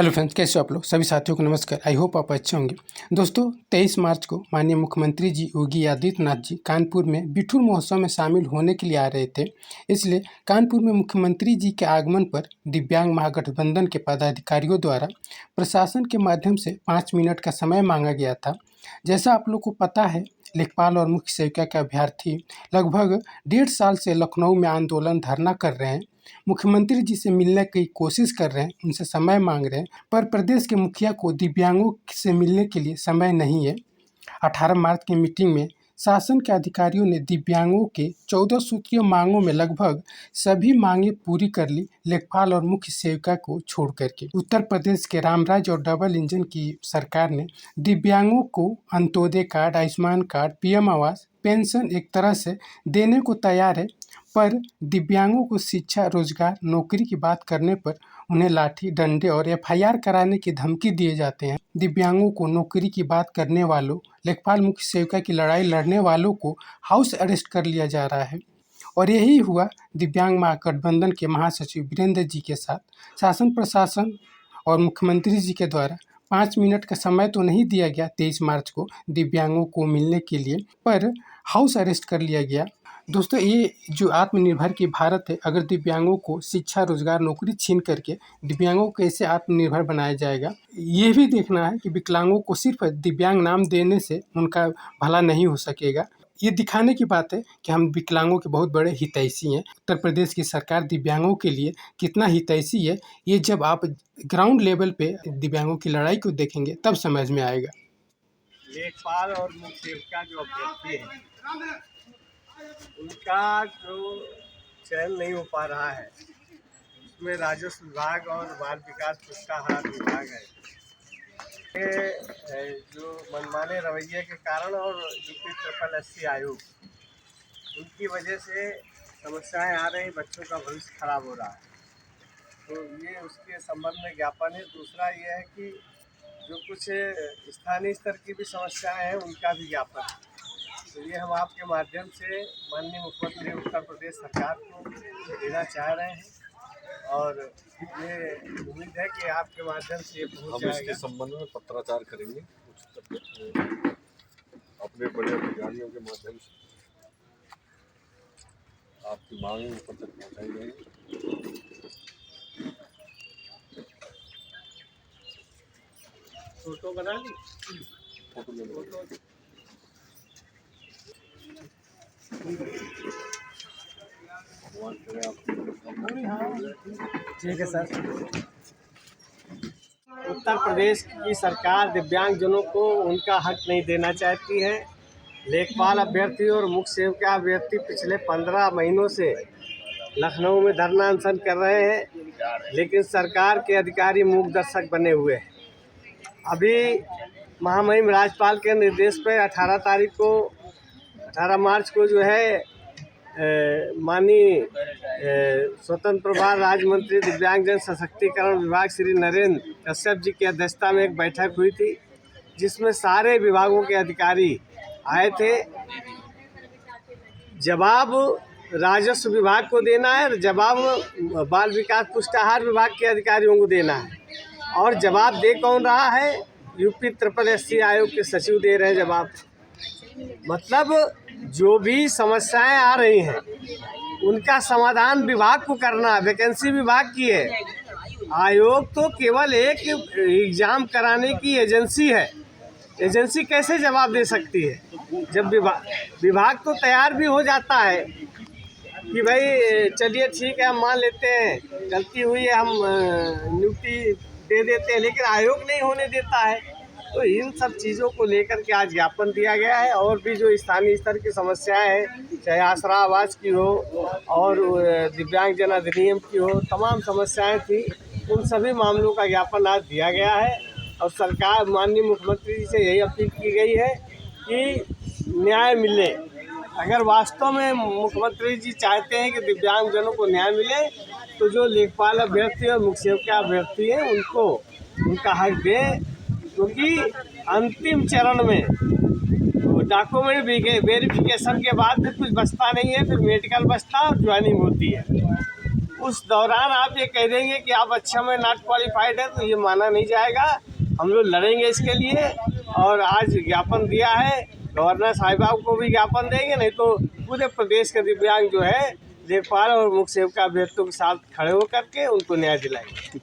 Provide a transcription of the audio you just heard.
Hello friends, कैसे हो आप लोग? सभी साथियों को नमस्कार। आई होप आप अच्छे होंगे। दोस्तों, 23 मार्च को माननीय मुख्यमंत्री जी योगी आदित्यनाथ जी कानपुर में बिठूर महोत्सव में शामिल होने के लिए आ रहे थे। इसलिए कानपुर में मुख्यमंत्री जी के आगमन पर दिव्यांग महागठबंधन के पदाधिकारियों द्वारा प्रशासन के माध्यम से 5 मिनट का समय मांगा गया था। जैसा आप लोग को पता है, लेखपाल और मुख्य सेविका के अभ्यर्थी लगभग 1.5 साल से लखनऊ में आंदोलन धरना कर रहे हैं। मुख्यमंत्री जी से मिलने की कोशिश कर रहे हैं, उनसे समय मांग रहे हैं, पर प्रदेश के मुखिया को दिव्यांगों से मिलने के लिए समय नहीं है। 18 मार्च की मीटिंग में शासन के अधिकारियों ने दिव्यांगों के 14 सूत्रीय मांगों में लगभग सभी मांगे पूरी कर ली, लेखपाल और मुख्य सेविका को छोड़ करके। उत्तर प्रदेश के रामराज और डबल इंजन की सरकार ने दिव्यांगों को Antyodaya card, Ayushman card, PM आवास, पेंशन एक तरह से देने को तैयार है, पर दिव्यांगों को शिक्षा, रोजगार, नौकरी की बात करने पर उन्हें लाठी डंडे और एफआईआर कराने की धमकी दिए जाते हैं। दिव्यांगों को नौकरी की बात करने वालों, लेखपाल मुख्य सेविका की लड़ाई लड़ने वालों को हाउस अरेस्ट कर लिया जा रहा है। और यही हुआ दिव्यांग महागठबंधन के महासचिव वीरेंद्र जी के साथ। शासन प्रशासन और मुख्यमंत्री जी के द्वारा 5 मिनट का समय तो नहीं दिया गया 23 मार्च को दिव्यांगों को मिलने के लिए, पर हाउस अरेस्ट कर लिया गया। दोस्तों, ये जो आत्मनिर्भर की भारत है, अगर दिव्यांगों को शिक्षा, रोजगार, नौकरी छीन करके दिव्यांगों को कैसे आत्मनिर्भर बनाया जाएगा, ये भी देखना है कि विकलांगों को सिर्फ दिव्यांग नाम देने से उनका भला नहीं हो सकेगा। ये दिखाने की बात है कि हम विकलांगों के बहुत बड़े हितैषी हैं। उत्तर प्रदेश की सरकार दिव्यांगों के लिए कितना हितैषी है, ये जब आप ग्राउंड लेवल पे दिव्यांगों की लड़ाई को देखेंगे तब समझ में आएगा। लेखपाल और मुख्य सेविका जो अभ्यर्थी हैं, उनका जो चयन नहीं हो पा रहा है, उसमें राजस्व विभाग और बाल विकास पुरस्कार विभाग है। ये जो मनमाने रवैये के कारण और यूपी SSSC आयोग, उनकी वजह से समस्याएं आ रही, बच्चों का भविष्य खराब हो रहा है। तो ये उसके संबंध में ज्ञापन है। दूसरा ये है कि जो कुछ स्थानीय स्तर की भी समस्याएं हैं, उनका भी ज्ञापन है। तो ये हम आपके माध्यम से माननीय मुख्यमंत्री उत्तर प्रदेश सरकार को देना चाह रहे हैं, और ये उम्मीद है कि आपके माध्यम से ये पहुंच जाएगा। हम इसके संबंध में पत्राचार करेंगे अपने बड़े अधिकारियों के माध्यम से, आपकी मांग ऊपर तक पहुँचाई जाएगी। फोटो बना ली, फोटो ले लो। ठीक है सर। उत्तर प्रदेश की सरकार दिव्यांगजनों को उनका हक नहीं देना चाहती है। लेखपाल अभ्यर्थी और मुख्य सेविका अभ्यर्थी पिछले 15 महीनों से लखनऊ में धरना अनशन कर रहे हैं, लेकिन सरकार के अधिकारी मूक दर्शक बने हुए हैं। अभी महामहिम राज्यपाल के निर्देश पर 18 मार्च को जो है माननीय स्वतंत्र प्रभार राज्य मंत्री दिव्यांगजन सशक्तिकरण विभाग श्री नरेंद्र कश्यप जी की अध्यक्षता में एक बैठक हुई थी, जिसमें सारे विभागों के अधिकारी आए थे। जवाब राजस्व विभाग को देना है, जवाब बाल विकास पुष्टाहार विभाग के अधिकारियों को देना है। और जवाब दे कौन रहा है? यूपी SSSC आयोग के सचिव दे रहे हैं जवाब। मतलब जो भी समस्याएं आ रही हैं, उनका समाधान विभाग को करना है। वैकेंसी विभाग की है। आयोग तो केवल एक एग्जाम कराने की एजेंसी है। एजेंसी कैसे जवाब दे सकती है? जब विभाग तो तैयार भी हो जाता है कि भाई चलिए ठीक है, हम मान लेते हैं गलती हुई है, हम नियुक्ति दे देते हैं, लेकिन आयोग नहीं होने देता है। तो इन सब चीज़ों को लेकर के आज ज्ञापन दिया गया है। और भी जो स्थानीय स्तर की समस्याएं हैं, चाहे आसरा आवास की हो और दिव्यांगजन अधिनियम की हो, तमाम समस्याएं थी, उन सभी मामलों का ज्ञापन आज दिया गया है। और सरकार माननीय मुख्यमंत्री जी से यही अपील की गई है कि न्याय मिले। अगर वास्तव में मुख्यमंत्री जी चाहते हैं कि दिव्यांगजनों को न्याय मिले, तो जो लेखपाल अभ्यर्थी और मुख्य सेविका अभ्यर्थी हैं, उनको उनका हक दें। क्योंकि अंतिम चरण में डॉक्यूमेंट वेरिफिकेशन के बाद फिर कुछ बचता नहीं है, फिर मेडिकल बचता और ज्वाइनिंग होती है। उस दौरान आप ये कह देंगे कि आप अच्छा में नॉट क्वालिफाइड है, तो ये माना नहीं जाएगा। हम लोग लड़ेंगे इसके लिए और आज ज्ञापन दिया है, गवर्नर साहिबा को भी ज्ञापन देंगे, नहीं तो पूरे प्रदेश के दिव्यांग जो है लेखपाल और मुख्य सेविका अभ्यर्थियों के साथ खड़े होकर के उनको न्याय दिलाएंगे।